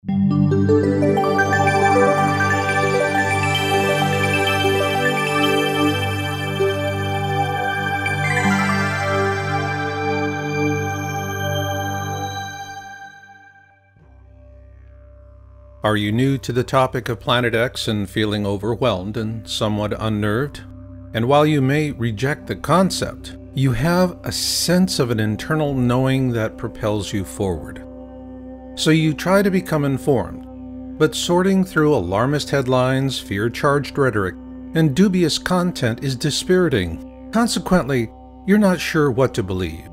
Are you new to the topic of Planet X and feeling overwhelmed and somewhat unnerved? And while you may reject the concept, you have a sense of an internal knowing that propels you forward. So you try to become informed, but sorting through alarmist headlines, fear-charged rhetoric, and dubious content is dispiriting. Consequently, you're not sure what to believe.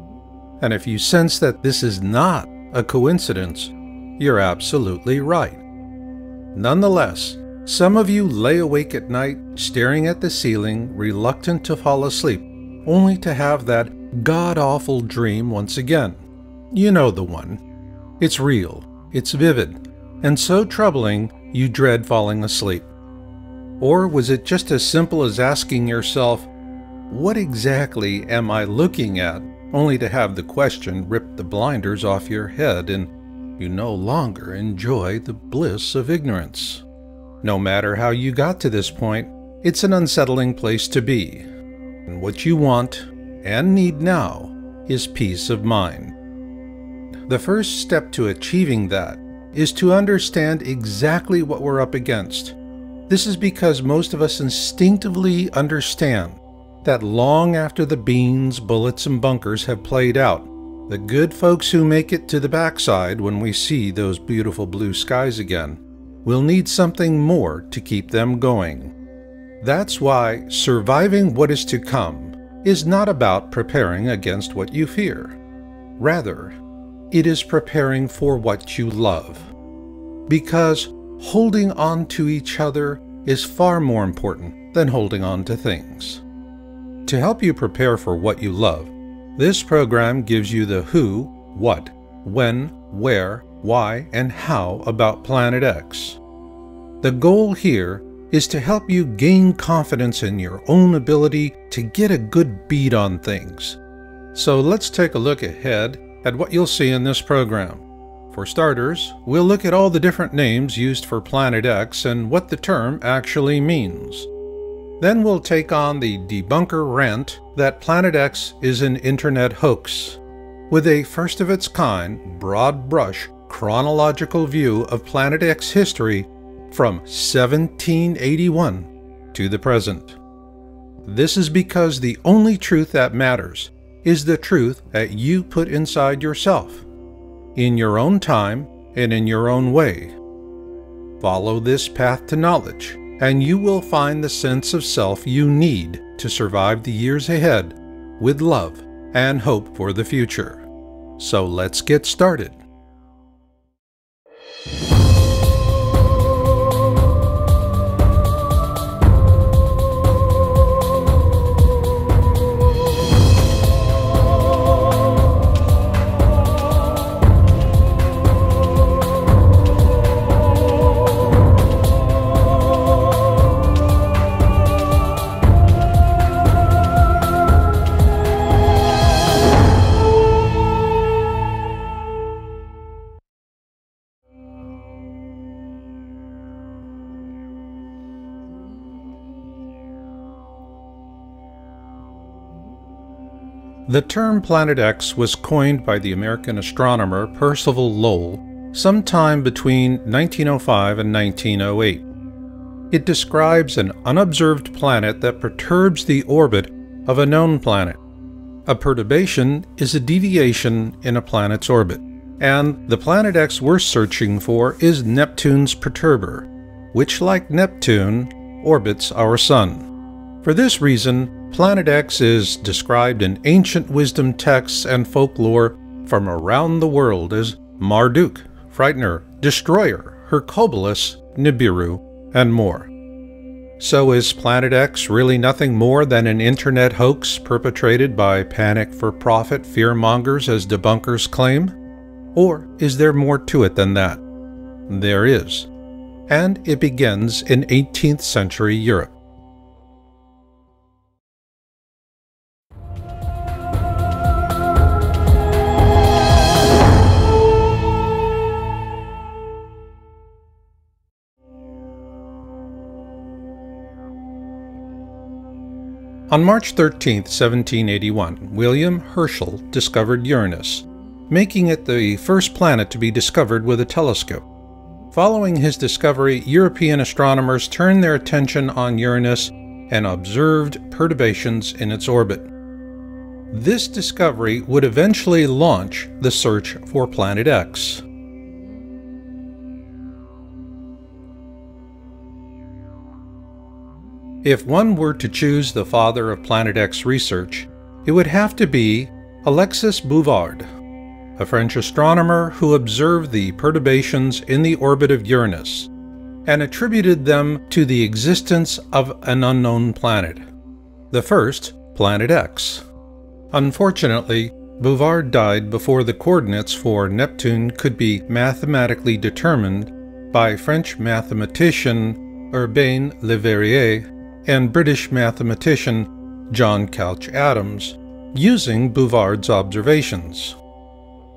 And if you sense that this is not a coincidence, you're absolutely right. Nonetheless, some of you lay awake at night, staring at the ceiling, reluctant to fall asleep, only to have that god-awful dream once again. You know the one. It's real, it's vivid, and so troubling you dread falling asleep. Or was it just as simple as asking yourself, what exactly am I looking at, only to have the question rip the blinders off your head and you no longer enjoy the bliss of ignorance? No matter how you got to this point, it's an unsettling place to be. And what you want and need now is peace of mind. The first step to achieving that is to understand exactly what we're up against. This is because most of us instinctively understand that long after the beans, bullets, and bunkers have played out, the good folks who make it to the backside when we see those beautiful blue skies again will need something more to keep them going. That's why surviving what is to come is not about preparing against what you fear. Rather, it is preparing for what you love. Because holding on to each other is far more important than holding on to things. To help you prepare for what you love, this program gives you the who, what, when, where, why, and how about Planet X. The goal here is to help you gain confidence in your own ability to get a good beat on things. So let's take a look ahead at what you'll see in this program. For starters, we'll look at all the different names used for Planet X and what the term actually means. Then we'll take on the debunker rant that Planet X is an internet hoax, with a first-of-its-kind, broad-brush, chronological view of Planet X history from 1781 to the present. This is because the only truth that matters is the truth that you put inside yourself, in your own time and in your own way. Follow this path to knowledge, and you will find the sense of self you need to survive the years ahead with love and hope for the future. So let's get started. The term Planet X was coined by the American astronomer Percival Lowell sometime between 1905 and 1908. It describes an unobserved planet that perturbs the orbit of a known planet. A perturbation is a deviation in a planet's orbit, and the Planet X we're searching for is Neptune's perturber, which, like Neptune, orbits our Sun. For this reason, Planet X is described in ancient wisdom texts and folklore from around the world as Marduk, Frightener, Destroyer, Hercules, Nibiru, and more. So is Planet X really nothing more than an internet hoax perpetrated by panic-for-profit fearmongers as debunkers claim? Or is there more to it than that? There is. And it begins in 18th century Europe. On March 13, 1781, William Herschel discovered Uranus, making it the first planet to be discovered with a telescope. Following his discovery, European astronomers turned their attention on Uranus and observed perturbations in its orbit. This discovery would eventually launch the search for Planet X. If one were to choose the father of Planet X research, it would have to be Alexis Bouvard, a French astronomer who observed the perturbations in the orbit of Uranus and attributed them to the existence of an unknown planet, the first Planet X. Unfortunately, Bouvard died before the coordinates for Neptune could be mathematically determined by French mathematician Urbain Le Verrier and British mathematician John Couch Adams, using Bouvard's observations.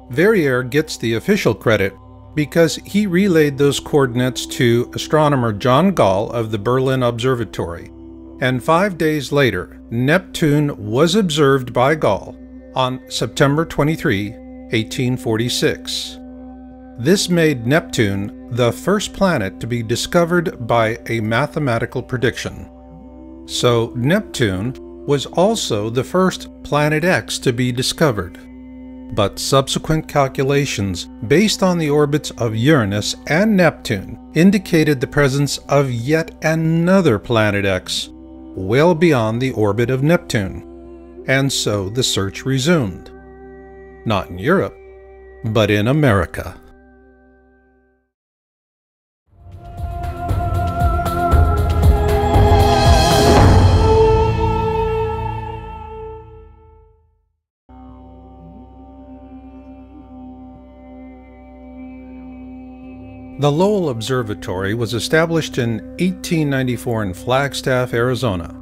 Verrier gets the official credit because he relayed those coordinates to astronomer John Gall of the Berlin Observatory, and 5 days later, Neptune was observed by Gall on September 23, 1846. This made Neptune the first planet to be discovered by a mathematical prediction. So Neptune was also the first Planet X to be discovered. But subsequent calculations based on the orbits of Uranus and Neptune indicated the presence of yet another Planet X, well beyond the orbit of Neptune, and so the search resumed. Not in Europe, but in America. The Lowell Observatory was established in 1894 in Flagstaff, Arizona,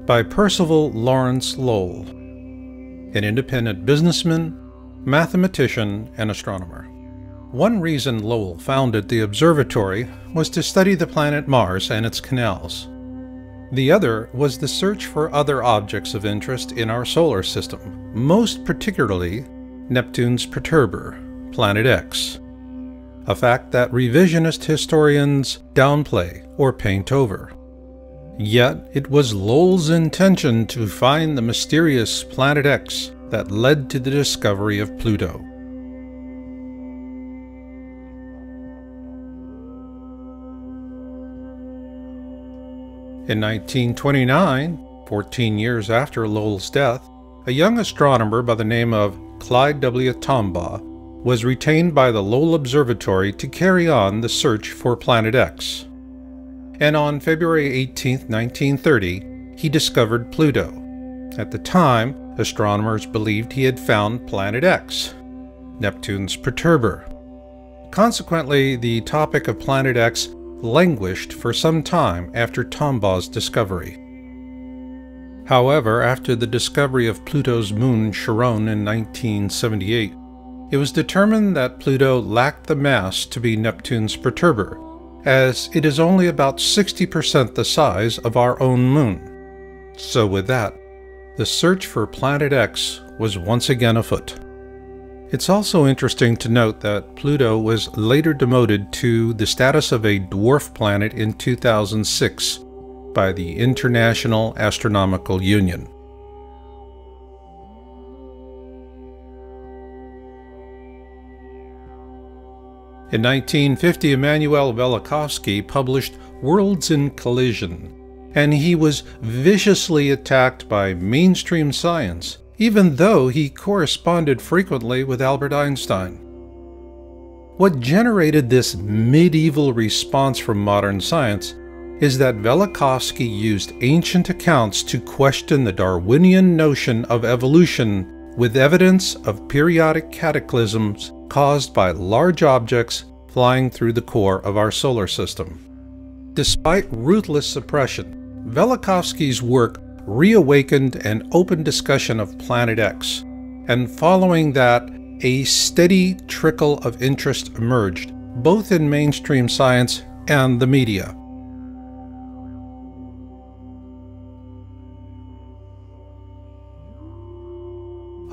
by Percival Lawrence Lowell, an independent businessman, mathematician, and astronomer. One reason Lowell founded the observatory was to study the planet Mars and its canals. The other was the search for other objects of interest in our solar system, most particularly Neptune's perturber, Planet X. A fact that revisionist historians downplay or paint over. Yet it was Lowell's intention to find the mysterious Planet X that led to the discovery of Pluto. In 1929, 14 years after Lowell's death, a young astronomer by the name of Clyde W. Tombaugh was retained by the Lowell Observatory to carry on the search for Planet X. And on February 18, 1930, he discovered Pluto. At the time, astronomers believed he had found Planet X, Neptune's perturber. Consequently, the topic of Planet X languished for some time after Tombaugh's discovery. However, after the discovery of Pluto's moon Charon in 1978, it was determined that Pluto lacked the mass to be Neptune's perturber, as it is only about 60% the size of our own moon. So with that, the search for Planet X was once again afoot. It's also interesting to note that Pluto was later demoted to the status of a dwarf planet in 2006 by the International Astronomical Union. In 1950, Immanuel Velikovsky published Worlds in Collision, and he was viciously attacked by mainstream science, even though he corresponded frequently with Albert Einstein. What generated this medieval response from modern science is that Velikovsky used ancient accounts to question the Darwinian notion of evolution with evidence of periodic cataclysms caused by large objects flying through the core of our solar system. Despite ruthless suppression, Velikovsky's work reawakened an open discussion of Planet X, and following that, a steady trickle of interest emerged, both in mainstream science and the media.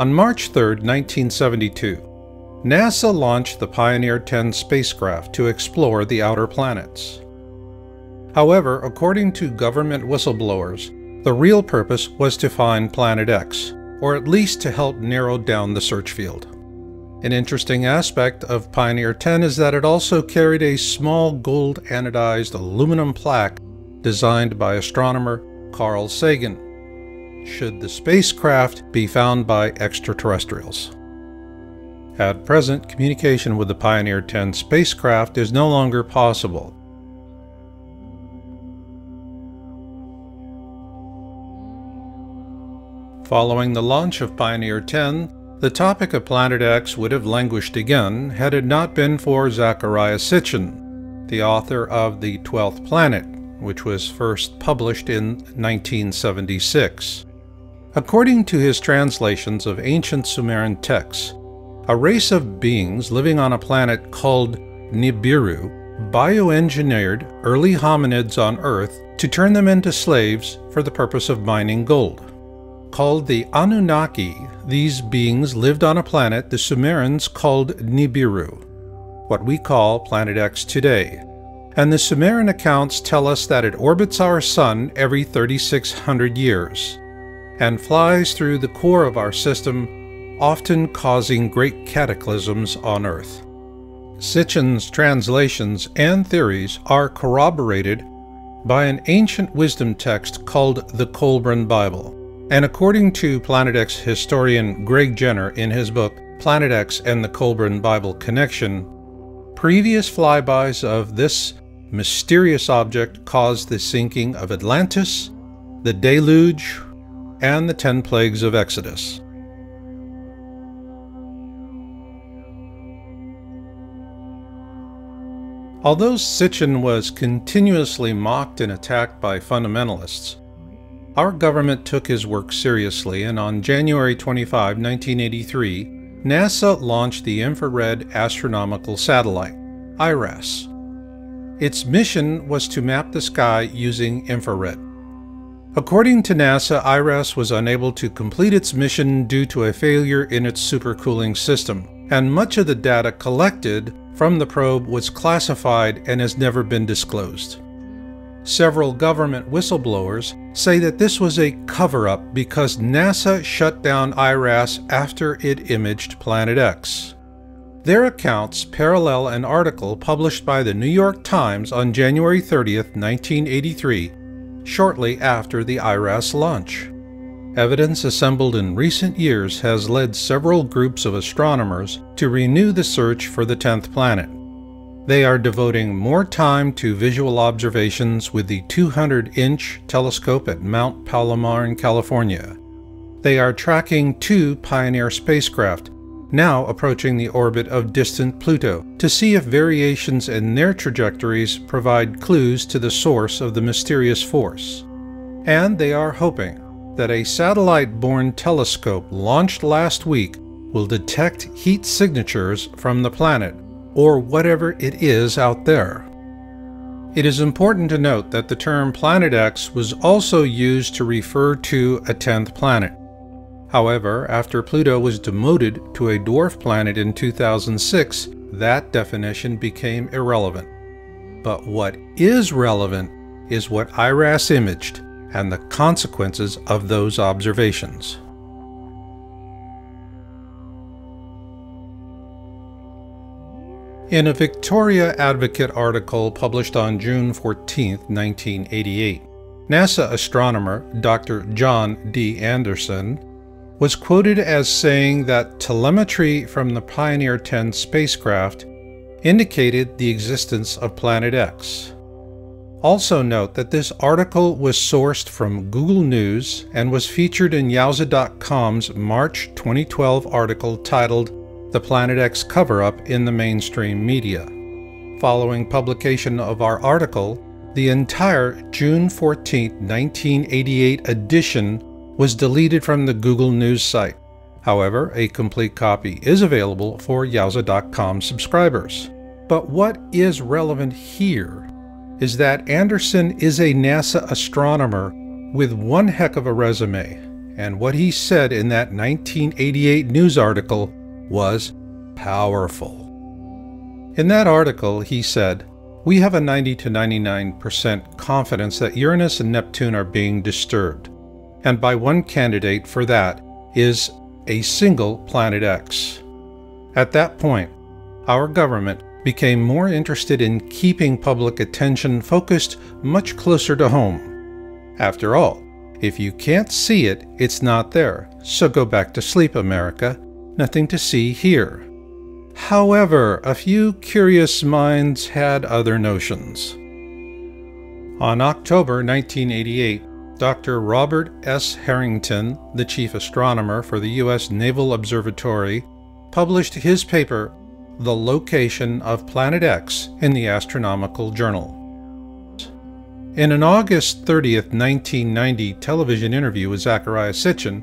On March 3, 1972, NASA launched the Pioneer 10 spacecraft to explore the outer planets. However, according to government whistleblowers, the real purpose was to find Planet X, or at least to help narrow down the search field. An interesting aspect of Pioneer 10 is that it also carried a small gold anodized aluminum plaque designed by astronomer Carl Sagan, should the spacecraft be found by extraterrestrials. At present, communication with the Pioneer 10 spacecraft is no longer possible. Following the launch of Pioneer 10, the topic of Planet X would have languished again had it not been for Zecharia Sitchin, the author of The 12th Planet, which was first published in 1976. According to his translations of ancient Sumerian texts, a race of beings living on a planet called Nibiru bioengineered early hominids on Earth to turn them into slaves for the purpose of mining gold. Called the Anunnaki, these beings lived on a planet the Sumerians called Nibiru, what we call Planet X today, and the Sumerian accounts tell us that it orbits our Sun every 3,600 years, and flies through the core of our system, often causing great cataclysms on Earth. Sitchin's translations and theories are corroborated by an ancient wisdom text called the Kolbrin Bible. And according to Planet X historian Greg Jenner in his book Planet X and the Kolbrin Bible Connection, previous flybys of this mysterious object caused the sinking of Atlantis, the deluge, and the 10 plagues of Exodus. Although Sitchin was continuously mocked and attacked by fundamentalists, our government took his work seriously, and on January 25, 1983, NASA launched the Infrared Astronomical Satellite, IRAS. Its mission was to map the sky using infrared. According to NASA, IRAS was unable to complete its mission due to a failure in its supercooling system, and much of the data collected from the probe was classified and has never been disclosed. Several government whistleblowers say that this was a cover-up because NASA shut down IRAS after it imaged Planet X. Their accounts parallel an article published by the New York Times on January 30, 1983, shortly after the IRAS launch. Evidence assembled in recent years has led several groups of astronomers to renew the search for the 10th planet. They are devoting more time to visual observations with the 200-inch telescope at Mount Palomar in California. They are tracking 2 Pioneer spacecraft, now approaching the orbit of distant Pluto, to see if variations in their trajectories provide clues to the source of the mysterious force. And they are hoping that a satellite-borne telescope launched last week will detect heat signatures from the planet, or whatever it is out there. It is important to note that the term Planet X was also used to refer to a 10th planet. However, after Pluto was demoted to a dwarf planet in 2006, that definition became irrelevant. But what is relevant is what IRAS imaged and the consequences of those observations. In a Victoria Advocate article published on June 14, 1988, NASA astronomer Dr. John D. Anderson was quoted as saying that telemetry from the Pioneer 10 spacecraft indicated the existence of Planet X. Also note that this article was sourced from Google News and was featured in Yowza.com's March 2012 article titled "The Planet X Cover-Up in the Mainstream Media." Following publication of our article, the entire June 14, 1988 edition was deleted from the Google News site. However, a complete copy is available for Yowza.com subscribers. But what is relevant here is that Anderson is a NASA astronomer with one heck of a resume, and what he said in that 1988 news article was powerful. In that article, he said, "We have a 90 to 99% confidence that Uranus and Neptune are being disturbed, and by one candidate for that is a single planet X." At that point, our government became more interested in keeping public attention focused much closer to home. After all, if you can't see it, it's not there, so go back to sleep, America. Nothing to see here. However, a few curious minds had other notions. On October 1988, Dr. Robert S. Harrington, the chief astronomer for the U.S. Naval Observatory, published his paper, "The Location of Planet X," in the Astronomical Journal. In an August 30th, 1990 television interview with Zecharia Sitchin,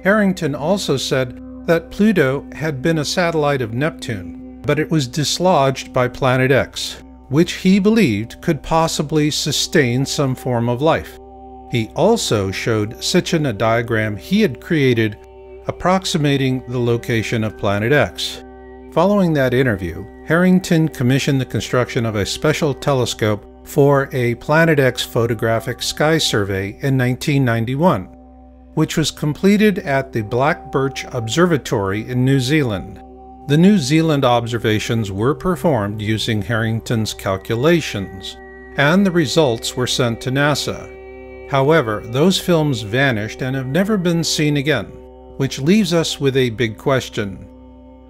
Harrington also said that Pluto had been a satellite of Neptune, but it was dislodged by Planet X, which he believed could possibly sustain some form of life. He also showed Sitchin a diagram he had created approximating the location of Planet X. Following that interview, Harrington commissioned the construction of a special telescope for a Planet X photographic sky survey in 1991, which was completed at the Black Birch Observatory in New Zealand. The New Zealand observations were performed using Harrington's calculations, and the results were sent to NASA. However, those films vanished and have never been seen again, which leaves us with a big question.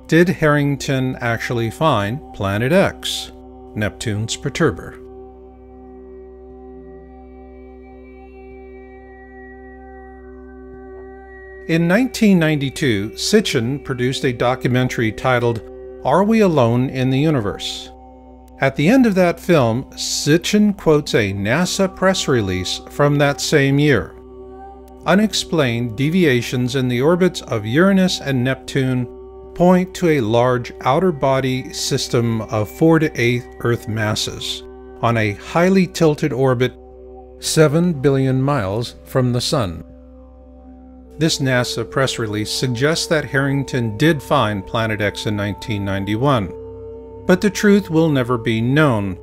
Did Harrington actually find Planet X, Neptune's perturber? In 1992, Sitchin produced a documentary titled "Are We Alone in the Universe?" At the end of that film, Sitchin quotes a NASA press release from that same year. Unexplained deviations in the orbits of Uranus and Neptune point to a large outer body system of 4 to 8 Earth masses on a highly tilted orbit 7 billion miles from the Sun. This NASA press release suggests that Harrington did find Planet X in 1991, but the truth will never be known,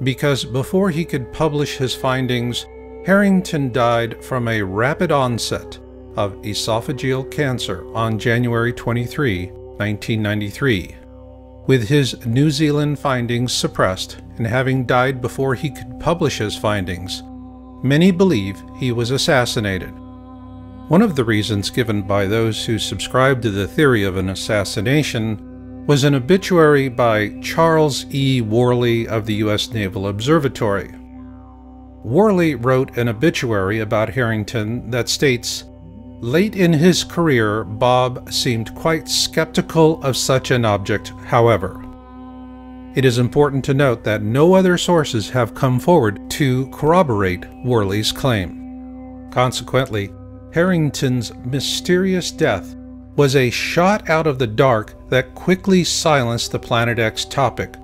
because before he could publish his findings, Harrington died from a rapid onset of esophageal cancer on January 23, 1993. With his New Zealand findings suppressed and having died before he could publish his findings, many believe he was assassinated. One of the reasons given by those who subscribe to the theory of an assassination was an obituary by Charles E. Worley of the U.S. Naval Observatory. Worley wrote an obituary about Harrington that states, "Late in his career, Bob seemed quite skeptical of such an object, however." It is important to note that no other sources have come forward to corroborate Worley's claim. Consequently, Harrington's mysterious death was a shot out of the dark that quickly silenced the Planet X topic,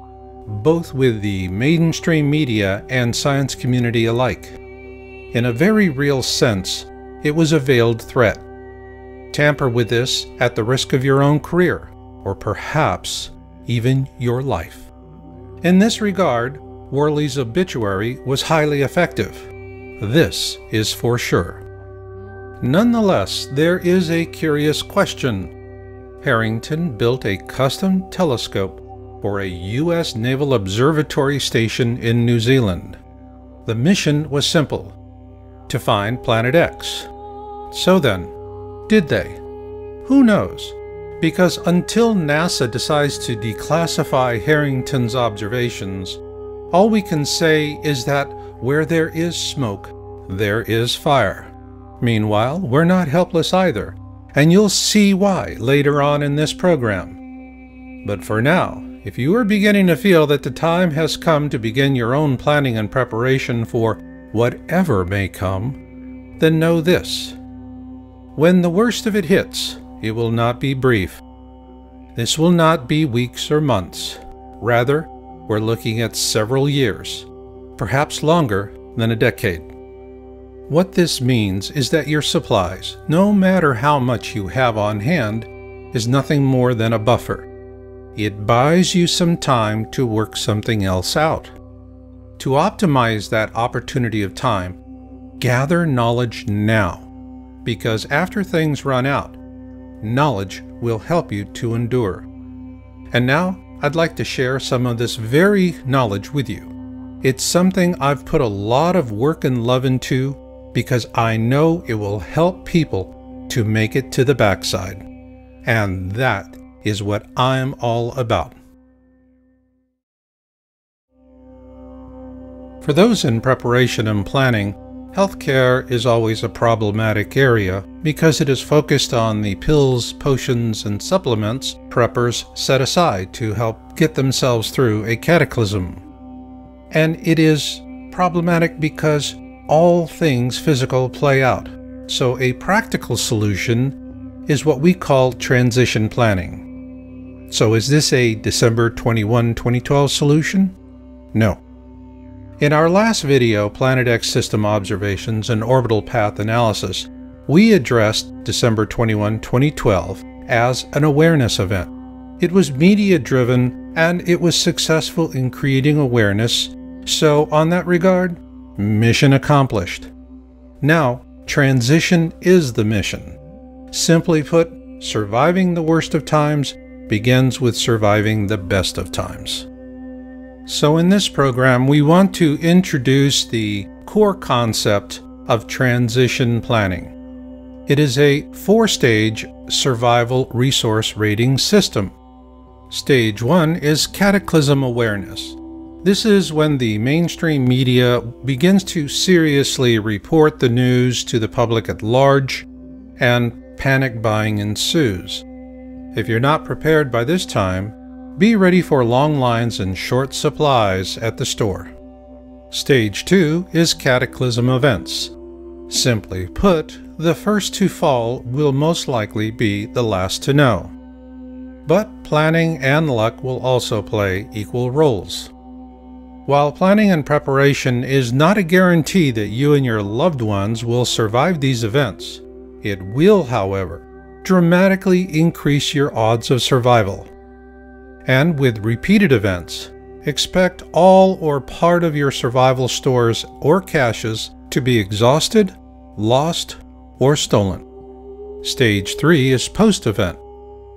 both with the mainstream media and science community alike. In a very real sense, it was a veiled threat. Tamper with this at the risk of your own career, or perhaps even your life. In this regard, Worley's obituary was highly effective. This is for sure. Nonetheless, there is a curious question. Harrington built a custom telescope for a U.S. Naval Observatory station in New Zealand. The mission was simple: to find Planet X. So then, did they? Who knows? Because until NASA decides to declassify Harrington's observations, all we can say is that where there is smoke, there is fire. Meanwhile, we're not helpless either, and you'll see why later on in this program. But for now, if you are beginning to feel that the time has come to begin your own planning and preparation for whatever may come, then know this: when the worst of it hits, it will not be brief. This will not be weeks or months. Rather, we're looking at several years, perhaps longer than a decade. What this means is that your supplies, no matter how much you have on hand, is nothing more than a buffer. It buys you some time to work something else out. To optimize that opportunity of time, gather knowledge now, because after things run out, knowledge will help you to endure. And now, I'd like to share some of this very knowledge with you. It's something I've put a lot of work and love into because I know it will help people to make it to the backside. And that is what I'm all about. For those in preparation and planning, healthcare is always a problematic area because it is focused on the pills, potions, and supplements preppers set aside to help get themselves through a cataclysm. And it is problematic because all things physical play out. So a practical solution is what we call transition planning. So is this a December 21, 2012 solution? No. In our last video, Planet X System Observations and Orbital Path Analysis, we addressed December 21, 2012 as an awareness event. It was media-driven and it was successful in creating awareness, so on that regard, mission accomplished. Now, transition is the mission. Simply put, surviving the worst of times begins with surviving the best of times. So in this program, we want to introduce the core concept of transition planning. It is a 4-stage survival resource rating system. Stage 1 is cataclysm awareness. This is when the mainstream media begins to seriously report the news to the public at large, and panic buying ensues. If you're not prepared by this time, be ready for long lines and short supplies at the store. Stage 2 is cataclysm events. Simply put, the first to fall will most likely be the last to know. But planning and luck will also play equal roles. While planning and preparation is not a guarantee that you and your loved ones will survive these events, it will, however, dramatically increase your odds of survival. And with repeated events, expect all or part of your survival stores or caches to be exhausted, lost, or stolen. Stage 3 is post-event.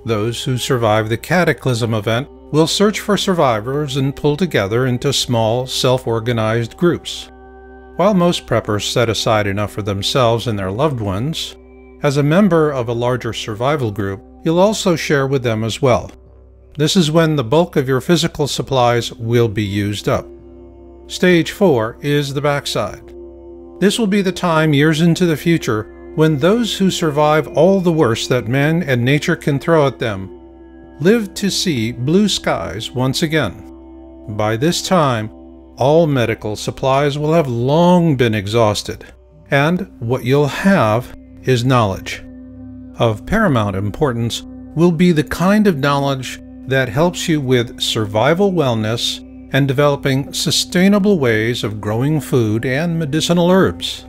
Those who survive the cataclysm event will search for survivors and pull together into small, self-organized groups. While most preppers set aside enough for themselves and their loved ones, as a member of a larger survival group, you'll also share with them as well. This is when the bulk of your physical supplies will be used up. Stage 4 is the backside. This will be the time years into the future when those who survive all the worst that man and nature can throw at them live to see blue skies once again. By this time, all medical supplies will have long been exhausted, and what you'll have is knowledge. Of paramount importance will be the kind of knowledge that helps you with survival wellness and developing sustainable ways of growing food and medicinal herbs.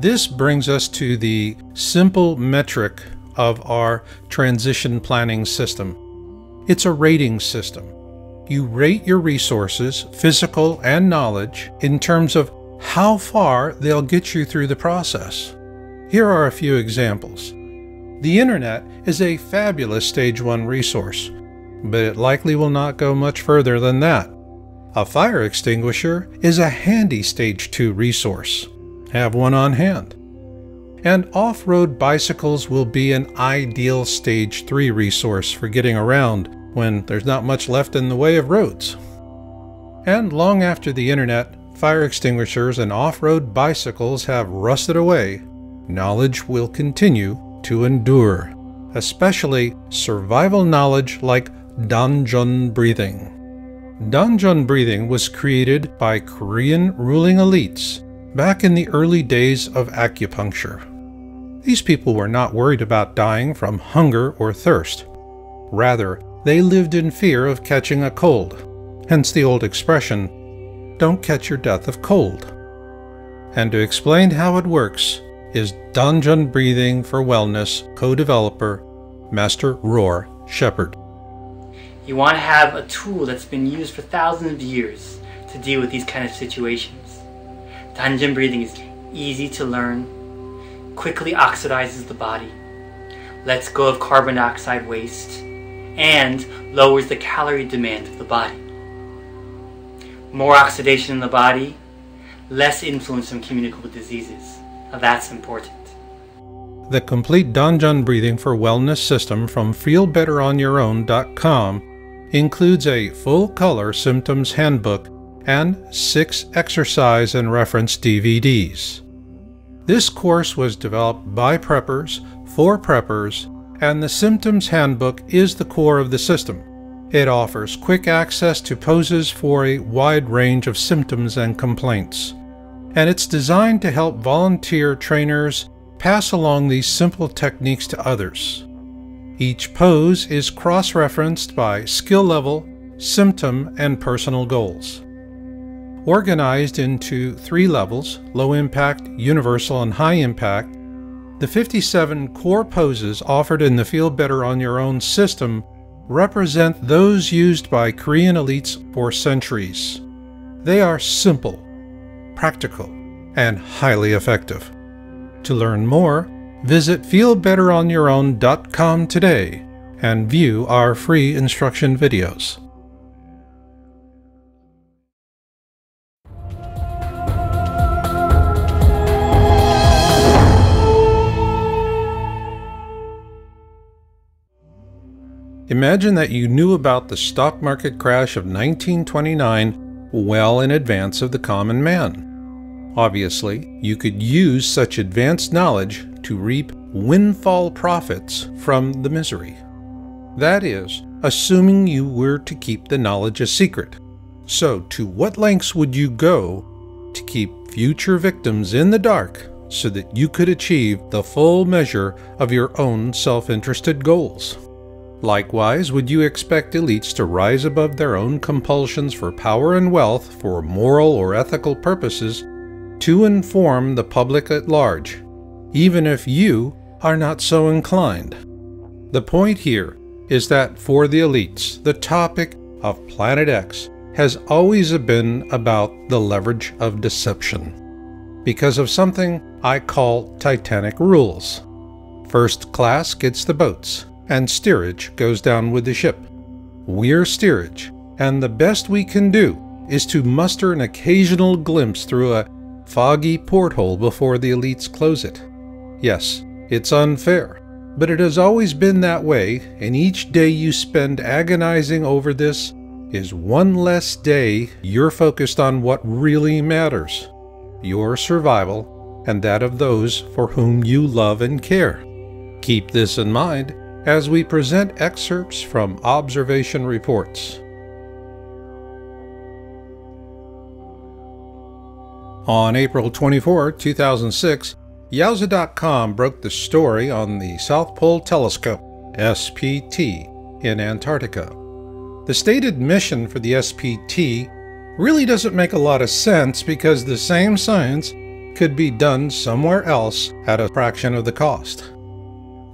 This brings us to the simple metric of our transition planning system. It's a rating system. You rate your resources, physical and knowledge, in terms of how far they'll get you through the process. Here are a few examples. The internet is a fabulous Stage 1 resource, but it likely will not go much further than that. A fire extinguisher is a handy Stage 2 resource. Have one on hand. And off-road bicycles will be an ideal Stage 3 resource for getting around when there's not much left in the way of roads. And long after the internet, fire extinguishers and off-road bicycles have rusted away, knowledge will continue to endure, especially survival knowledge like Danjon breathing. Danjon breathing was created by Korean ruling elites back in the early days of acupuncture. These people were not worried about dying from hunger or thirst. Rather, they lived in fear of catching a cold, hence the old expression, "Don't catch your death of cold." And to explain how it works is Dungeon Breathing for Wellness co-developer, Master Roar Shepherd. You want to have a tool that's been used for thousands of years to deal with these kind of situations. Dungeon breathing is easy to learn, quickly oxidizes the body, lets go of carbon dioxide waste, and lowers the calorie demand of the body. More oxidation in the body, less influence from communicable diseases. Now that's important. The complete Dungeon Breathing for Wellness system from feelbetteronyourown.com includes a full-color symptoms handbook and 6 exercise and reference DVDs. This course was developed by preppers, for preppers, and the symptoms handbook is the core of the system. It offers quick access to poses for a wide range of symptoms and complaints, and it's designed to help volunteer trainers pass along these simple techniques to others. Each pose is cross-referenced by skill level, symptom, and personal goals. Organized into 3 levels, low impact, universal, and high impact, the 57 core poses offered in the Feel Better on Your Own system represent those used by Korean elites for centuries. They are simple, practical, and highly effective. To learn more, visit feelbetteronyourown.com today and view our free instruction videos. Imagine that you knew about the stock market crash of 1929 well in advance of the common man. Obviously, you could use such advanced knowledge to reap windfall profits from the misery. That is, assuming you were to keep the knowledge a secret. So, to what lengths would you go to keep future victims in the dark so that you could achieve the full measure of your own self-interested goals? Likewise, would you expect elites to rise above their own compulsions for power and wealth for moral or ethical purposes to inform the public at large, even if you are not so inclined? The point here is that for the elites, the topic of Planet X has always been about the leverage of deception, because of something I call Titanic rules. First class gets the boats, and steerage goes down with the ship. We're steerage, and the best we can do is to muster an occasional glimpse through a foggy porthole before the elites close it. Yes, it's unfair, but it has always been that way, and each day you spend agonizing over this is one less day you're focused on what really matters: your survival and that of those for whom you love and care. Keep this in mind as we present excerpts from observation reports. On April 24, 2006, Yowza.com broke the story on the South Pole Telescope, SPT, in Antarctica. The stated mission for the SPT really doesn't make a lot of sense because the same science could be done somewhere else at a fraction of the cost.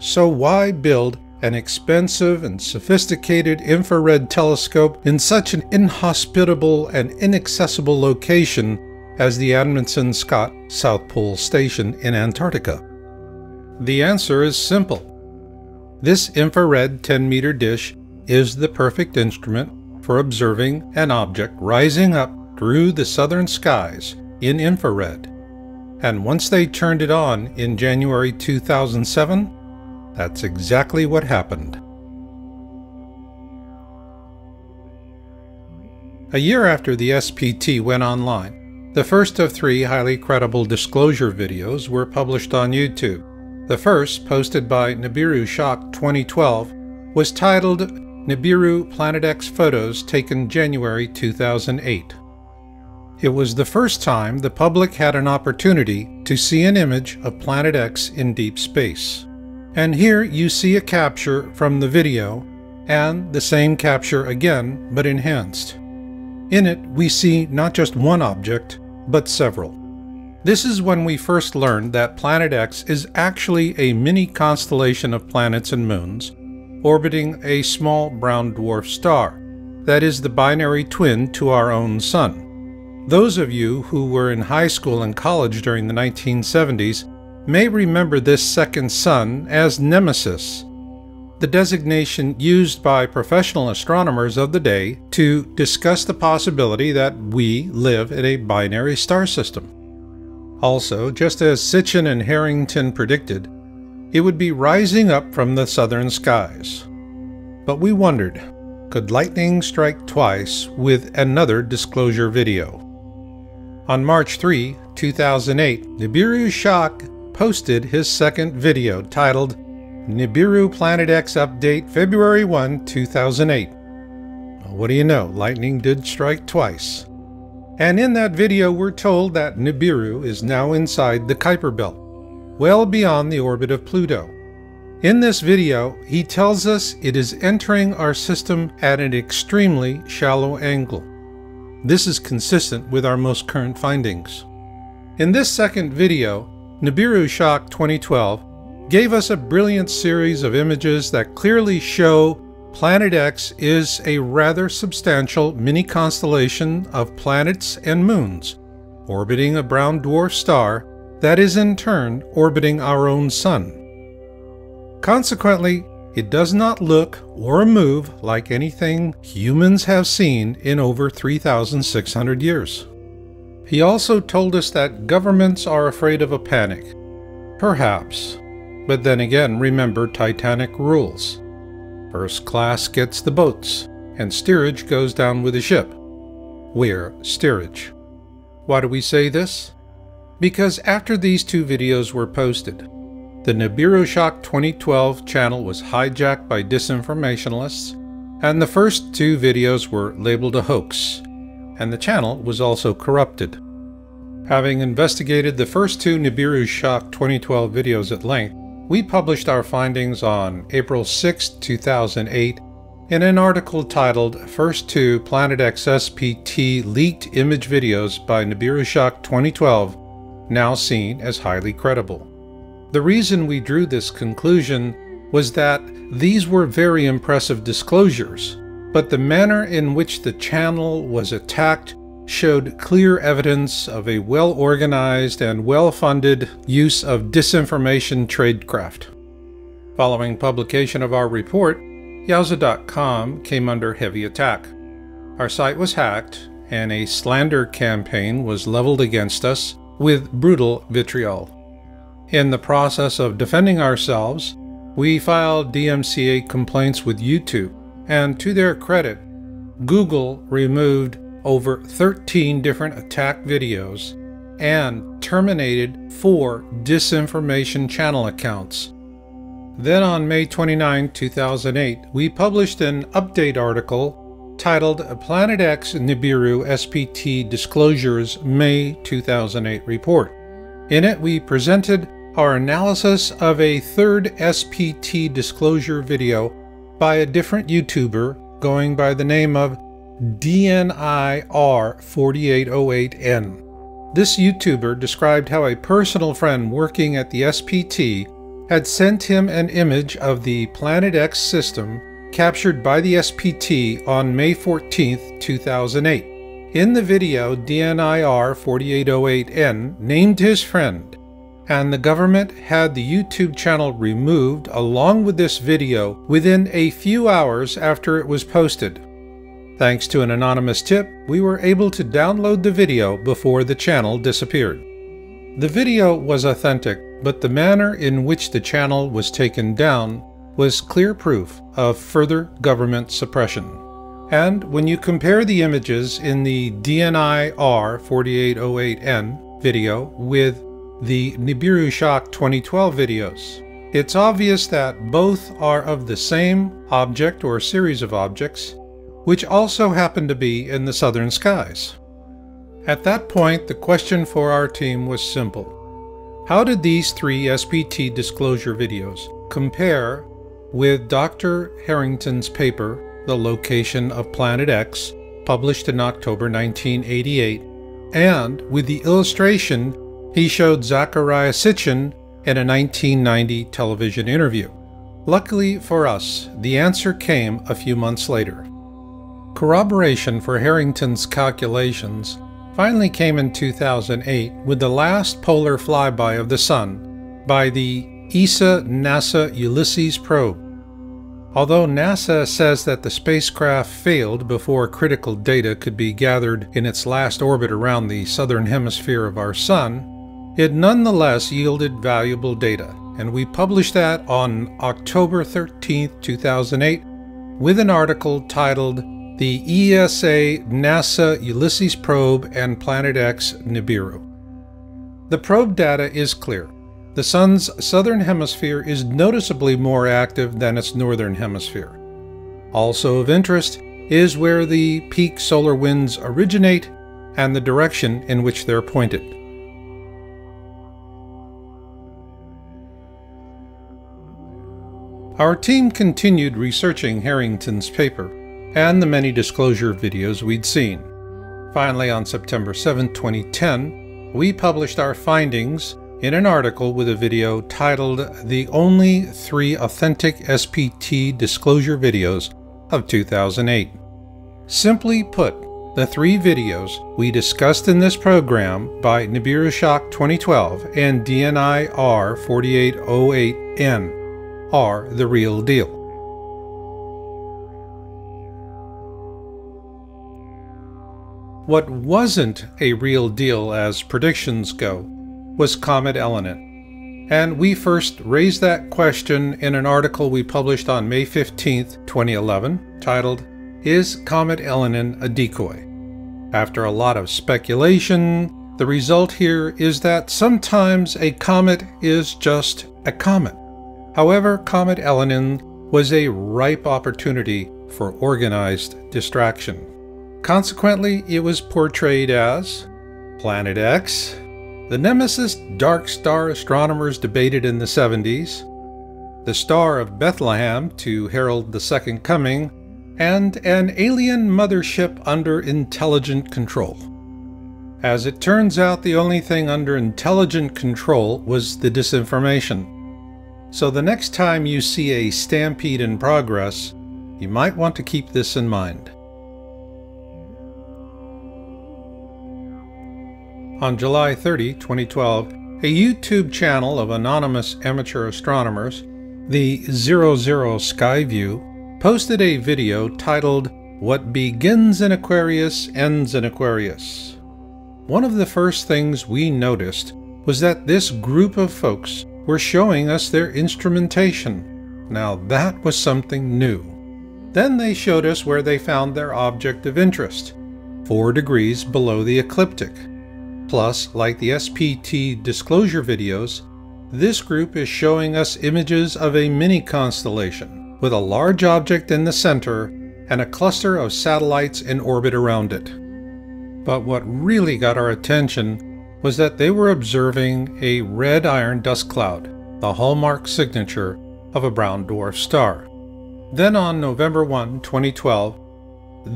So why build an expensive and sophisticated infrared telescope in such an inhospitable and inaccessible location as the Amundsen Scott South Pole Station in Antarctica? The answer is simple. This infrared 10-meter dish is the perfect instrument for observing an object rising up through the southern skies in infrared. And once they turned it on in January 2007, that's exactly what happened. A year after the SPT went online, the first of 3 highly credible disclosure videos were published on YouTube. The first, posted by Nibiru Shock 2012, was titled Nibiru Planet X Photos Taken January 2008. It was the first time the public had an opportunity to see an image of Planet X in deep space. And here you see a capture from the video, and the same capture again, but enhanced. In it, we see not just one object, but several. This is when we first learned that Planet X is actually a mini constellation of planets and moons orbiting a small brown dwarf star that is the binary twin to our own Sun. Those of you who were in high school and college during the 1970s may remember this second sun as Nemesis, the designation used by professional astronomers of the day to discuss the possibility that we live in a binary star system. Also, just as Sitchin and Harrington predicted, it would be rising up from the southern skies. But we wondered, could lightning strike twice with another disclosure video? On March 3, 2008, Nibiru Shak posted his second video titled Nibiru Planet X Update February 1, 2008. Well, what do you know, lightning did strike twice. And in that video we're told that Nibiru is now inside the Kuiper Belt, well beyond the orbit of Pluto. In this video, he tells us it is entering our system at an extremely shallow angle. This is consistent with our most current findings. In this second video, Nibiru Shak 2012 gave us a brilliant series of images that clearly show Planet X is a rather substantial mini-constellation of planets and moons orbiting a brown dwarf star that is in turn orbiting our own Sun. Consequently, it does not look or move like anything humans have seen in over 3,600 years. He also told us that governments are afraid of a panic. Perhaps. But then again, remember Titanic rules. First class gets the boats, and steerage goes down with the ship. We're steerage. Why do we say this? Because after these two videos were posted, the Nibiru Shak 2012 channel was hijacked by disinformationalists, and the first two videos were labeled a hoax, and the channel was also corrupted. Having investigated the first two Nibiru Shak 2012 videos at length, we published our findings on April 6, 2008 in an article titled First Two Planet X SPT Leaked Image Videos by Nibiru Shak 2012, now seen as highly credible. The reason we drew this conclusion was that these were very impressive disclosures, but the manner in which the channel was attacked showed clear evidence of a well-organized and well-funded use of disinformation tradecraft. Following publication of our report, Yowza.com came under heavy attack. Our site was hacked, and a slander campaign was leveled against us with brutal vitriol. In the process of defending ourselves, we filed DMCA complaints with YouTube, and to their credit, Google removed over 13 different attack videos and terminated 4 disinformation channel accounts. Then on May 29, 2008, we published an update article titled Planet X Nibiru SPT Disclosures May 2008 Report. In it, we presented our analysis of a third SPT disclosure video by a different YouTuber going by the name of DNIR4808N. This YouTuber described how a personal friend working at the SPT had sent him an image of the Planet X system captured by the SPT on May 14, 2008. In the video, DNIR4808N named his friend, and the government had the YouTube channel removed along with this video within a few hours after it was posted. Thanks to an anonymous tip, we were able to download the video before the channel disappeared. The video was authentic, but the manner in which the channel was taken down was clear proof of further government suppression. And when you compare the images in the DNIR4808N video with the Nibiru Shak 2012 videos, it's obvious that both are of the same object or series of objects, which also happen to be in the southern skies. At that point, the question for our team was simple. How did these 3 SPT disclosure videos compare with Dr. Harrington's paper, The Location of Planet X, published in October 1988, and with the illustration he showed Zecharia Sitchin in a 1990 television interview. Luckily for us, the answer came a few months later. Corroboration for Harrington's calculations finally came in 2008 with the last polar flyby of the Sun by the ESA-NASA Ulysses probe. Although NASA says that the spacecraft failed before critical data could be gathered in its last orbit around the southern hemisphere of our Sun, it nonetheless yielded valuable data, and we published that on October 13, 2008, with an article titled The ESA-NASA Ulysses Probe and Planet X Nibiru. The probe data is clear. The Sun's southern hemisphere is noticeably more active than its northern hemisphere. Also of interest is where the peak solar winds originate and the direction in which they're pointed. Our team continued researching Harrington's paper and the many disclosure videos we'd seen. Finally, on September 7, 2010, we published our findings in an article with a video titled The Only 3 Authentic SPT Disclosure Videos of 2008. Simply put, the 3 videos we discussed in this program by Nibiru Shock 2012 and DNI R4808N are the real deal. What wasn't a real deal as predictions go was Comet Elenin, and we first raised that question in an article we published on May 15, 2011, titled, Is Comet Elenin a Decoy? After a lot of speculation, the result here is that sometimes a comet is just a comet. However, Comet Elenin was a ripe opportunity for organized distraction. Consequently, it was portrayed as Planet X, the nemesis dark star astronomers debated in the 70s, the Star of Bethlehem to herald the Second Coming, and an alien mothership under intelligent control. As it turns out, the only thing under intelligent control was the disinformation. So the next time you see a stampede in progress, you might want to keep this in mind. On July 30, 2012, a YouTube channel of anonymous amateur astronomers, the 00 Skyview, posted a video titled, What Begins in Aquarius Ends in Aquarius. One of the first things we noticed was that this group of folks were showing us their instrumentation. Now that was something new. Then they showed us where they found their object of interest, 4 degrees below the ecliptic. Plus, like the SPT disclosure videos, this group is showing us images of a mini constellation with a large object in the center and a cluster of satellites in orbit around it. But what really got our attention was that they were observing a red iron dust cloud, the hallmark signature of a brown dwarf star. Then on November 1, 2012,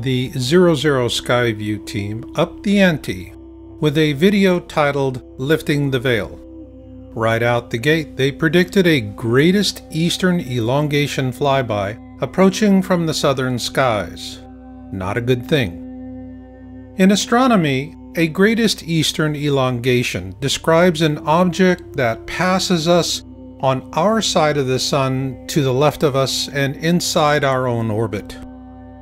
the 00 Skyview team upped the ante with a video titled Lifting the Veil. Right out the gate, they predicted a greatest eastern elongation flyby approaching from the southern skies. Not a good thing. In astronomy, a greatest eastern elongation describes an object that passes us on our side of the Sun to the left of us and inside our own orbit.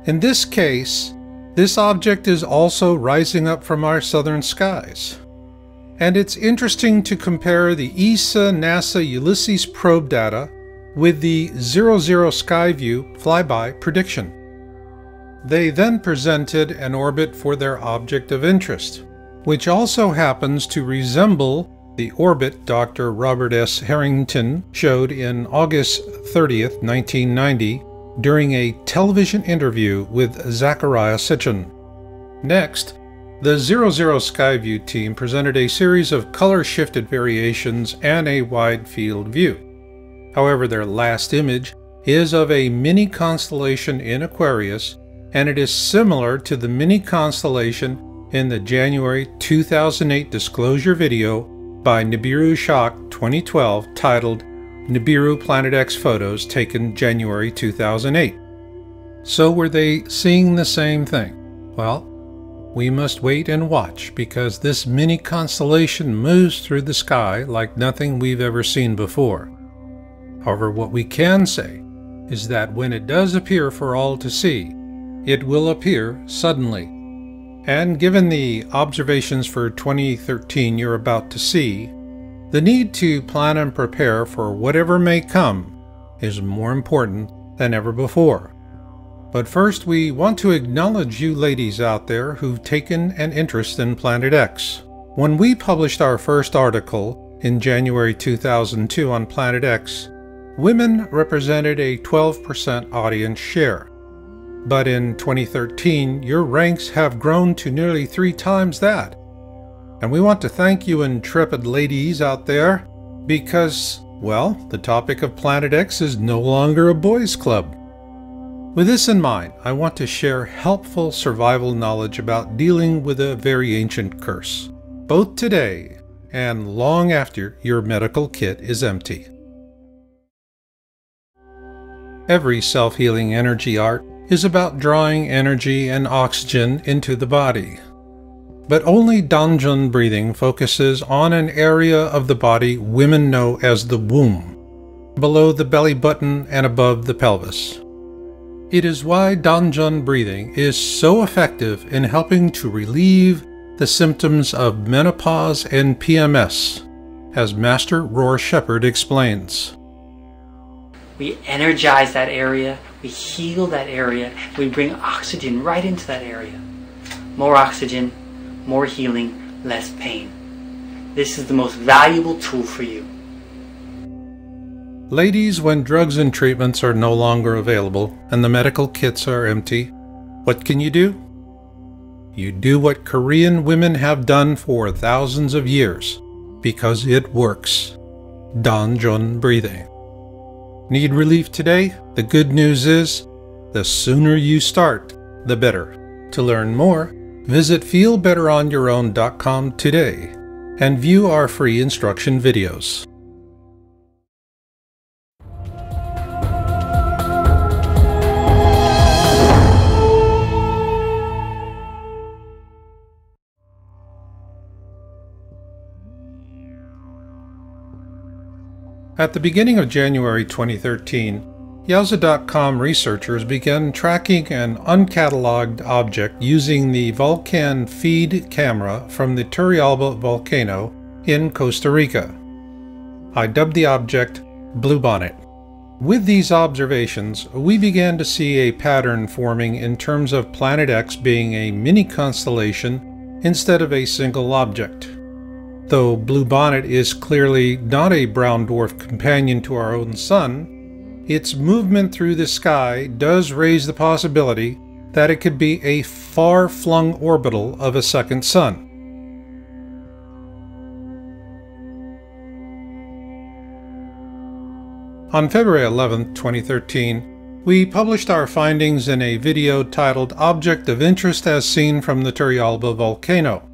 In this case, this object is also rising up from our southern skies. And it's interesting to compare the ESA-NASA Ulysses probe data with the 00 Skyview flyby prediction. They then presented an orbit for their object of interest, which also happens to resemble the orbit Dr. Robert S. Harrington showed in August 30th, 1990, during a television interview with Zecharia Sitchin. Next, the 00 Skyview team presented a series of color-shifted variations and a wide field view. However, their last image is of a mini constellation in Aquarius, and it is similar to the mini constellation in the January 2008 disclosure video by Nibiru Shock 2012 titled Nibiru Planet X Photos taken January 2008. So were they seeing the same thing? Well, we must wait and watch, because this mini constellation moves through the sky like nothing we've ever seen before. However, what we can say is that when it does appear for all to see, it will appear suddenly. And given the observations for 2013 you're about to see, the need to plan and prepare for whatever may come is more important than ever before. But first, we want to acknowledge you ladies out there who've taken an interest in Planet X. When we published our first article in January 2002 on Planet X, women represented a 12% audience share. But in 2013, your ranks have grown to nearly 3 times that. And we want to thank you intrepid ladies out there because, well, the topic of Planet X is no longer a boys' club. With this in mind, I want to share helpful survival knowledge about dealing with a very ancient curse, both today and long after your medical kit is empty. Every self-healing energy art is about drawing energy and oxygen into the body. But only Danjun breathing focuses on an area of the body women know as the womb, below the belly button and above the pelvis. It is why Danjun breathing is so effective in helping to relieve the symptoms of menopause and PMS, as Master Roar Shepherd explains. We energize that area, we heal that area, we bring oxygen right into that area. More oxygen, more healing, less pain. This is the most valuable tool for you. Ladies, when drugs and treatments are no longer available and the medical kits are empty, what can you do? You do what Korean women have done for thousands of years, because it works. Danjun breathing. Need relief today? The good news is, the sooner you start, the better. To learn more, visit feelbetteronyourown.com today and view our free instruction videos. At the beginning of January 2013, Yowza.com researchers began tracking an uncatalogued object using the Vulcan feed camera from the Turrialba volcano in Costa Rica. I dubbed the object Bluebonnet. With these observations, we began to see a pattern forming in terms of Planet X being a mini-constellation instead of a single object. Though Bluebonnet is clearly not a brown dwarf companion to our own Sun, its movement through the sky does raise the possibility that it could be a far-flung orbital of a second Sun. On February 11, 2013, we published our findings in a video titled Object of Interest as Seen from the Turrialba Volcano.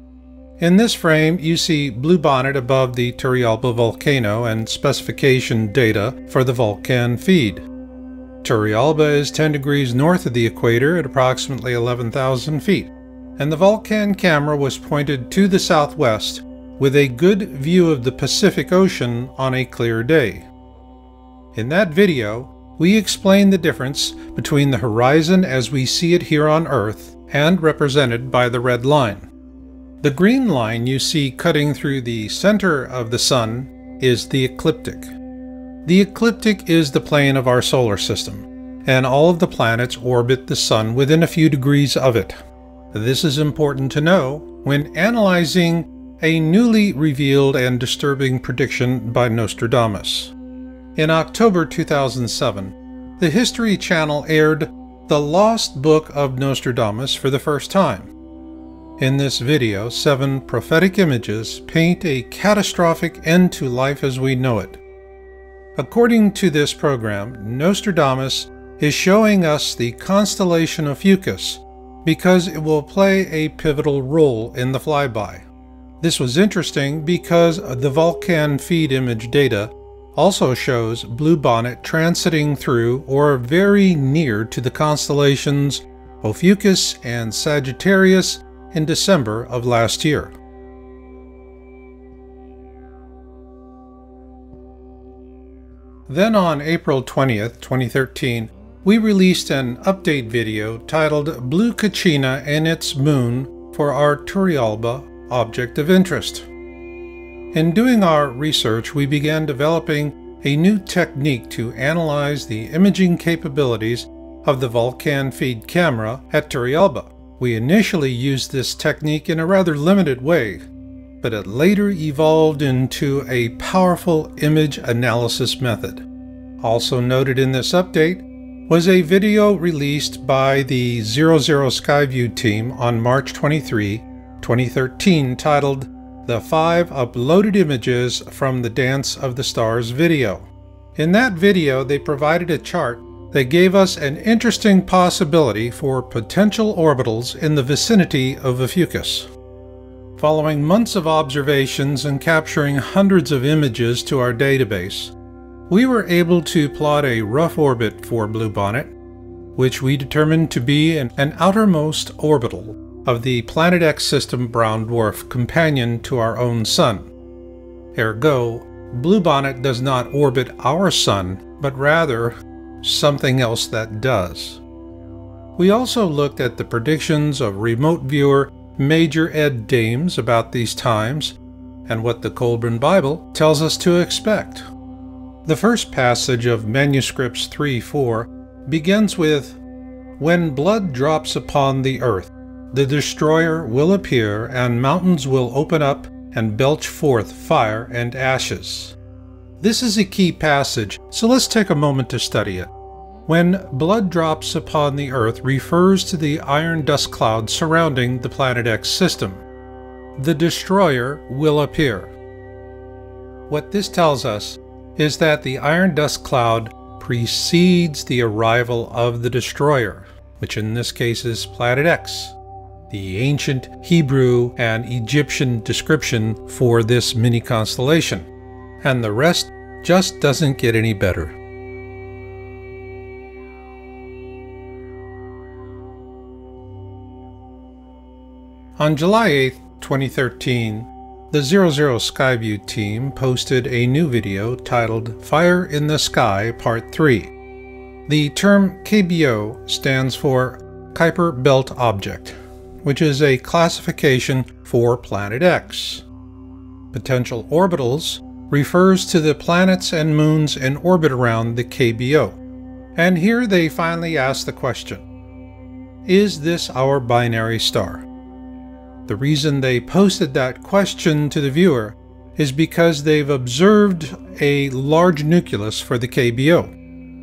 In this frame, you see Bluebonnet above the Turrialba volcano and specification data for the Vulcan feed. Turrialba is 10 degrees north of the equator at approximately 11,000 feet, and the Vulcan camera was pointed to the southwest with a good view of the Pacific Ocean on a clear day. In that video, we explained the difference between the horizon as we see it here on Earth and represented by the red line. The green line you see cutting through the center of the Sun is the ecliptic. The ecliptic is the plane of our solar system, and all of the planets orbit the Sun within a few degrees of it. This is important to know when analyzing a newly revealed and disturbing prediction by Nostradamus. In October 2007, the History Channel aired The Lost Book of Nostradamus for the first time. In this video, 7 prophetic images paint a catastrophic end to life as we know it. According to this program, Nostradamus is showing us the constellation of Fucus because it will play a pivotal role in the flyby. This was interesting because the Vulcan feed image data also shows Bluebonnet transiting through or very near to the constellations Ophiuchus and Sagittarius in December of last year. Then on April 20th, 2013, we released an update video titled Blue Kachina and its Moon for our Turrialba object of interest. In doing our research, we began developing a new technique to analyze the imaging capabilities of the Vulcan feed camera at Turrialba. We initially used this technique in a rather limited way, but it later evolved into a powerful image analysis method. Also noted in this update was a video released by the 00 Skyview team on March 23, 2013 titled The 5 Uploaded Images from the Dance of the Stars video. In that video, they provided a chart that gave us an interesting possibility for potential orbitals in the vicinity of Ophiuchus. Following months of observations and capturing hundreds of images to our database, we were able to plot a rough orbit for Bluebonnet, which we determined to be an outermost orbital of the Planet X system brown dwarf companion to our own Sun. Ergo, Bluebonnet does not orbit our Sun, but rather something else that does. We also looked at the predictions of remote viewer Major Ed Dames about these times and what the Colburn Bible tells us to expect. The first passage of manuscripts 3-4 begins with, "When blood drops upon the earth, the destroyer will appear, and mountains will open up and belch forth fire and ashes." This is a key passage, so let's take a moment to study it. When blood drops upon the earth refers to the iron dust cloud surrounding the Planet X system. The destroyer will appear. What this tells us is that the iron dust cloud precedes the arrival of the destroyer, which in this case is Planet X, the ancient Hebrew and Egyptian description for this mini constellation. And the rest just doesn't get any better. On July 8, 2013, the 00 Skyview team posted a new video titled Fire in the Sky Part 3. The term KBO stands for Kuiper Belt Object, which is a classification for Planet X. Potential orbitals refers to the planets and moons in orbit around the KBO. And here they finally ask the question, is this our binary star? The reason they posted that question to the viewer is because they've observed a large nucleus for the KBO.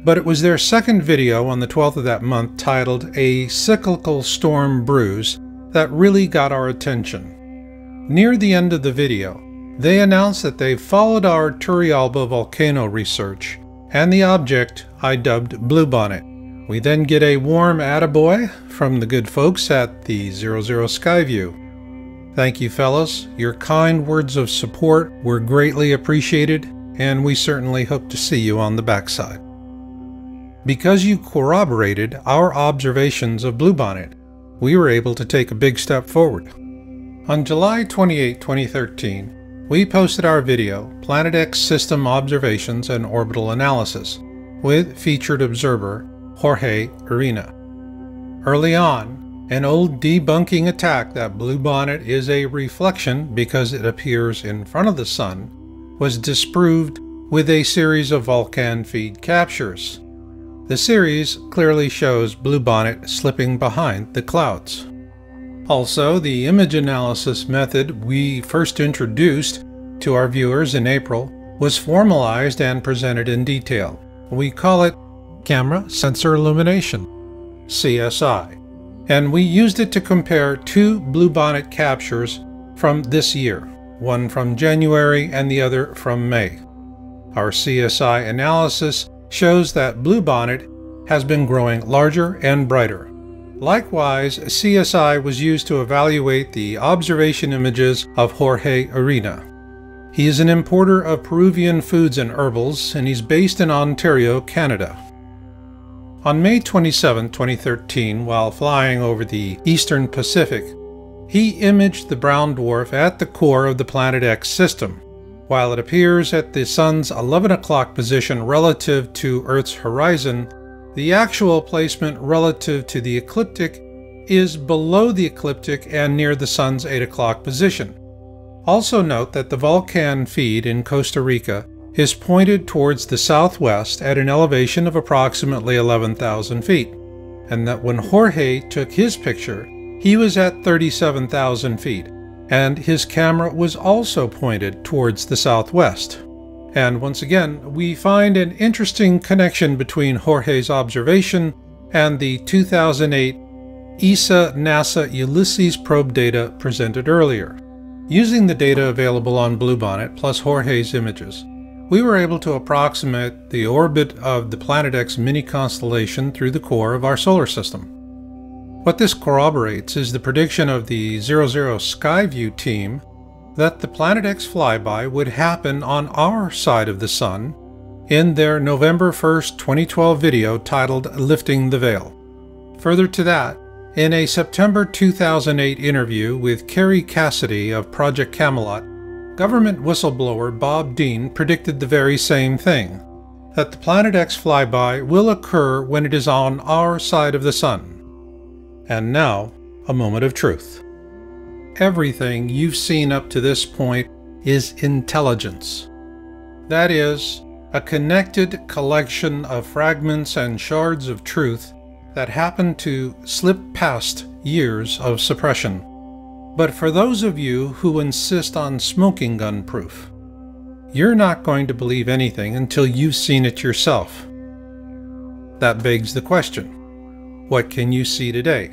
But it was their second video on the 12th of that month titled A Cyclical Storm Brews that really got our attention. Near the end of the video, they announced that they've followed our Turrialba volcano research and the object I dubbed Bluebonnet. We then get a warm attaboy from the good folks at the 00 Skyview. Thank you, fellas. Your kind words of support were greatly appreciated, and we certainly hope to see you on the backside. Because you corroborated our observations of Bluebonnet, we were able to take a big step forward. On July 28, 2013, we posted our video, Planet X System Observations and Orbital Analysis, with featured observer Jorge Arena. Early on, an old debunking attack that Bluebonnet is a reflection because it appears in front of the Sun was disproved with a series of Vulcan feed captures. The series clearly shows Bluebonnet slipping behind the clouds. Also, the image analysis method we first introduced to our viewers in April was formalized and presented in detail. We call it Camera Sensor Illumination, CSI. And we used it to compare two Bluebonnet captures from this year, one from January and the other from May. Our CSI analysis shows that Bluebonnet has been growing larger and brighter, Likewise, CSI was used to evaluate the observation images of Jorge Arena. He is an importer of Peruvian foods and herbals, and he's based in Ontario, Canada. On May 27, 2013, while flying over the Eastern Pacific, he imaged the brown dwarf at the core of the Planet X system. While it appears at the Sun's 11 o'clock position relative to Earth's horizon, the actual placement relative to the ecliptic is below the ecliptic and near the Sun's 8 o'clock position. Also note that the Vulcan feed in Costa Rica is pointed towards the southwest at an elevation of approximately 11,000 feet, and that when Jorge took his picture, he was at 37,000 feet, and his camera was also pointed towards the southwest. And once again, we find an interesting connection between Jorge's observation and the 2008 ESA-NASA Ulysses probe data presented earlier. Using the data available on Bluebonnet plus Jorge's images, we were able to approximate the orbit of the Planet X mini-constellation through the core of our solar system. What this corroborates is the prediction of the 00 Skyview team that the Planet X flyby would happen on our side of the Sun in their November 1st, 2012 video titled Lifting the Veil. Further to that, in a September 2008 interview with Carrie Cassidy of Project Camelot, government whistleblower Bob Dean predicted the very same thing, that the Planet X flyby will occur when it is on our side of the Sun. And now, a moment of truth. Everything you've seen up to this point is intelligence. That is, a connected collection of fragments and shards of truth that happen to slip past years of suppression. But for those of you who insist on smoking gun proof, you're not going to believe anything until you've seen it yourself. That begs the question, what can you see today?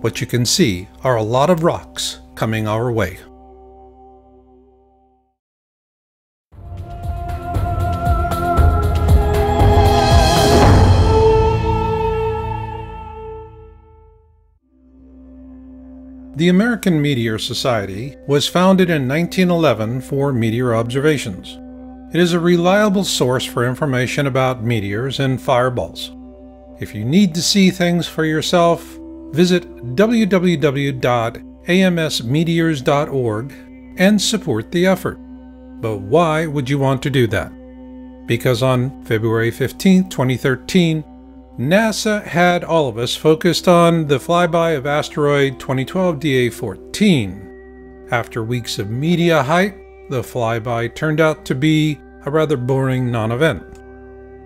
What you can see are a lot of rocks coming our way. The American Meteor Society was founded in 1911 for meteor observations. It is a reliable source for information about meteors and fireballs. If you need to see things for yourself, visit www.amsmeteors.org and support the effort. But why would you want to do that? Because on February 15, 2013, NASA had all of us focused on the flyby of asteroid 2012 DA14. After weeks of media hype, the flyby turned out to be a rather boring non-event.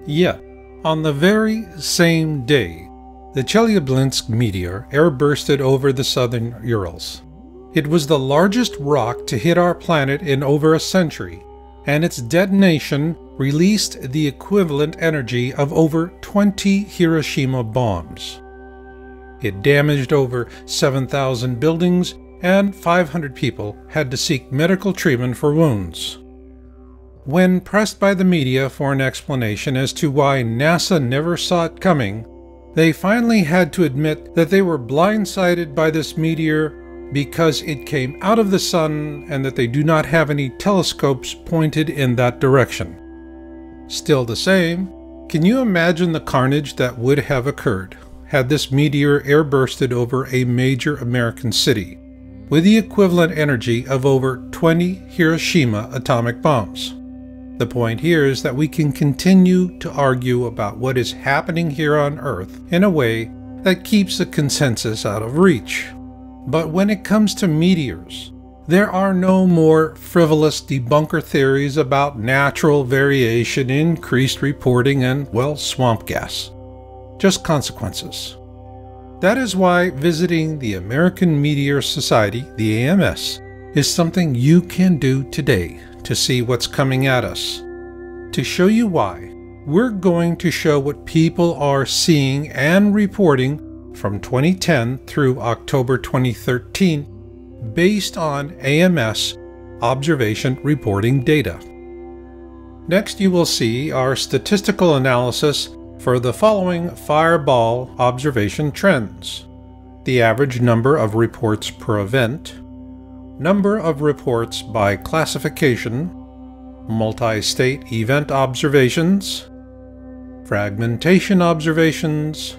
Yet, on the very same day, the Chelyabinsk meteor airbursted over the southern Urals. It was the largest rock to hit our planet in over a century, and its detonation released the equivalent energy of over 20 Hiroshima bombs. It damaged over 7,000 buildings, and 500 people had to seek medical treatment for wounds. When pressed by the media for an explanation as to why NASA never saw it coming, they finally had to admit that they were blindsided by this meteor because it came out of the Sun and that they do not have any telescopes pointed in that direction. Still the same, can you imagine the carnage that would have occurred had this meteor airbursted over a major American city with the equivalent energy of over 20 Hiroshima atomic bombs? The point here is that we can continue to argue about what is happening here on Earth in a way that keeps the consensus out of reach. But when it comes to meteors, there are no more frivolous debunker theories about natural variation, increased reporting, and, well, swamp gas. Just consequences. That is why visiting the American Meteor Society, the AMS, is something you can do today to see what's coming at us. To show you why, we're going to show what people are seeing and reporting from 2010 through October 2013 based on AMS observation reporting data. Next, you will see our statistical analysis for the following fireball observation trends: the average number of reports per event, number of reports by classification, multi-state event observations, fragmentation observations,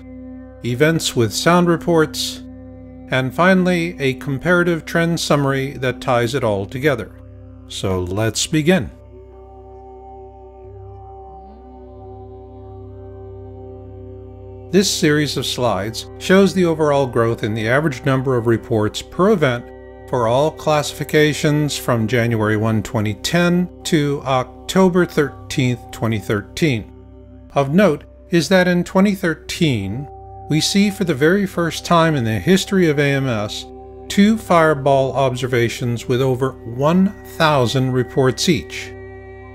events with sound reports, and finally a comparative trend summary that ties it all together. So let's begin. This series of slides shows the overall growth in the average number of reports per event for all classifications from January 1, 2010 to October 13, 2013. Of note is that in 2013, we see for the very first time in the history of AMS 2 fireball observations with over 1,000 reports each.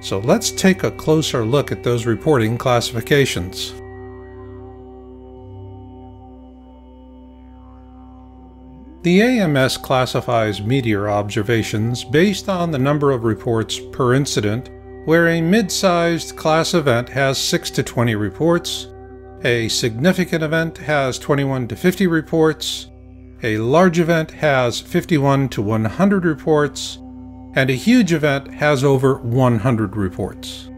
So let's take a closer look at those reporting classifications. The AMS classifies meteor observations based on the number of reports per incident, where a mid-sized class event has 6 to 20 reports, a significant event has 21 to 50 reports, a large event has 51 to 100 reports, and a huge event has over 100 reports.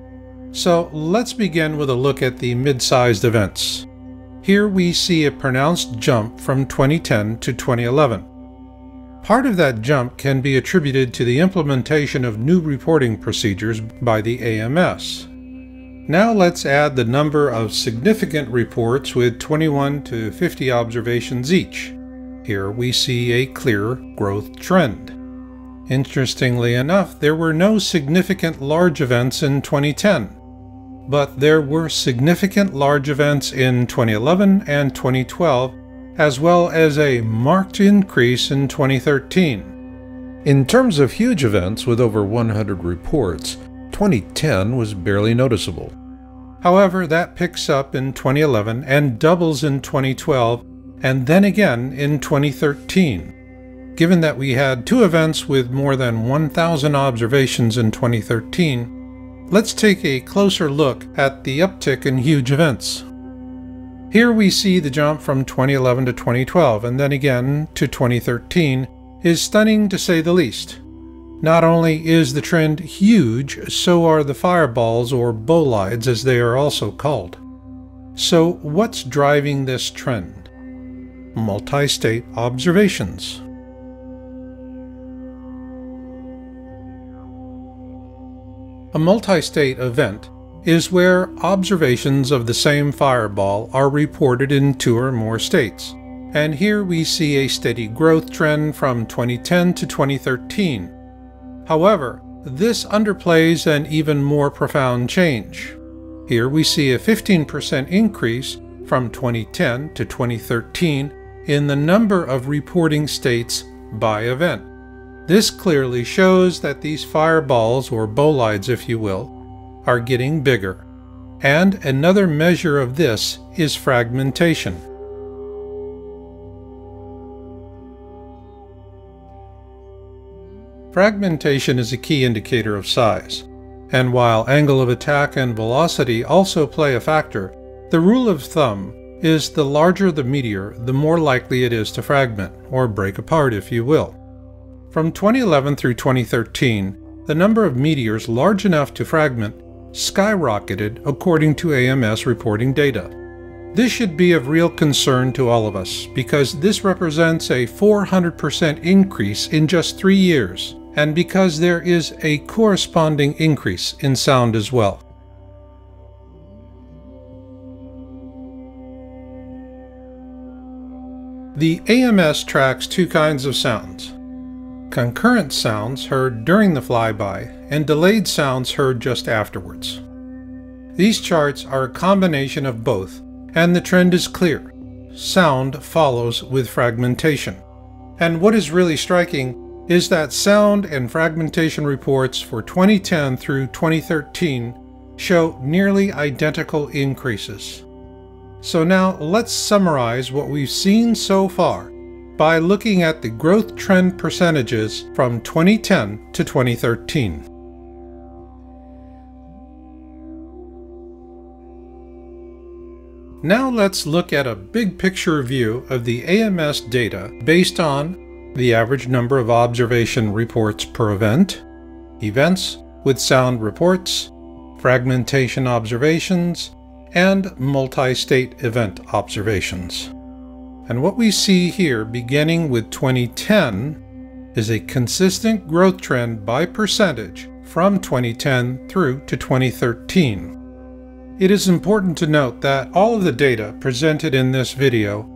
So let's begin with a look at the mid-sized events. Here we see a pronounced jump from 2010 to 2011. Part of that jump can be attributed to the implementation of new reporting procedures by the AMS. Now let's add the number of significant reports with 21 to 50 observations each. Here we see a clear growth trend. Interestingly enough, there were no significant large events in 2010. But there were significant large events in 2011 and 2012, as well as a marked increase in 2013. In terms of huge events with over 100 reports, 2010 was barely noticeable. However, that picks up in 2011 and doubles in 2012, and then again in 2013. Given that we had 2 events with more than 1,000 observations in 2013, let's take a closer look at the uptick in huge events. Here we see the jump from 2011 to 2012 and then again to 2013 is stunning to say the least. Not only is the trend huge, so are the fireballs or bolides as they are also called. So what's driving this trend? Multi-state observations. A multi-state event is where observations of the same fireball are reported in 2 or more states, and here we see a steady growth trend from 2010 to 2013. However, this underplays an even more profound change. Here we see a 15% increase from 2010 to 2013 in the number of reporting states by event. This clearly shows that these fireballs, or bolides if you will, are getting bigger. And another measure of this is fragmentation. Fragmentation is a key indicator of size, and while angle of attack and velocity also play a factor, the rule of thumb is the larger the meteor, the more likely it is to fragment, or break apart if you will. From 2011 through 2013, the number of meteors large enough to fragment skyrocketed according to AMS reporting data. This should be of real concern to all of us because this represents a 400% increase in just 3 years, and because there is a corresponding increase in sound as well. The AMS tracks 2 kinds of sounds: concurrent sounds heard during the flyby and delayed sounds heard just afterwards. These charts are a combination of both, and the trend is clear. Sound follows with fragmentation. And what is really striking is that sound and fragmentation reports for 2010 through 2013 show nearly identical increases. So now let's summarize what we've seen so far by looking at the growth trend percentages from 2010 to 2013. Now let's look at a big picture view of the AMS data based on the average number of observation reports per event, events with sound reports, fragmentation observations, and multi-state event observations. And what we see here, beginning with 2010, is a consistent growth trend by percentage from 2010 through to 2013. It is important to note that all of the data presented in this video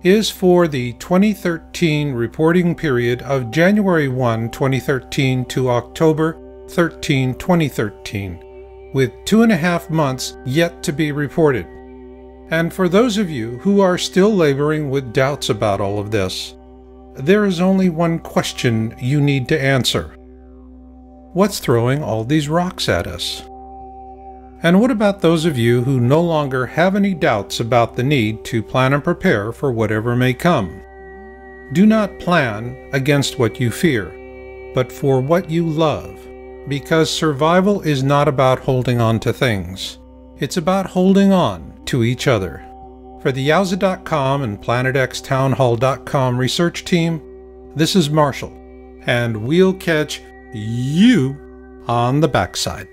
is for the 2013 reporting period of January 1, 2013 to October 13, 2013, with 2.5 months yet to be reported. And for those of you who are still laboring with doubts about all of this, there is only one question you need to answer. What's throwing all these rocks at us? And what about those of you who no longer have any doubts about the need to plan and prepare for whatever may come? Do not plan against what you fear, but for what you love, because survival is not about holding on to things. It's about holding on to each other. For the Yowza.com and PlanetXTownHall.com research team, this is Marshall, and we'll catch you on the backside.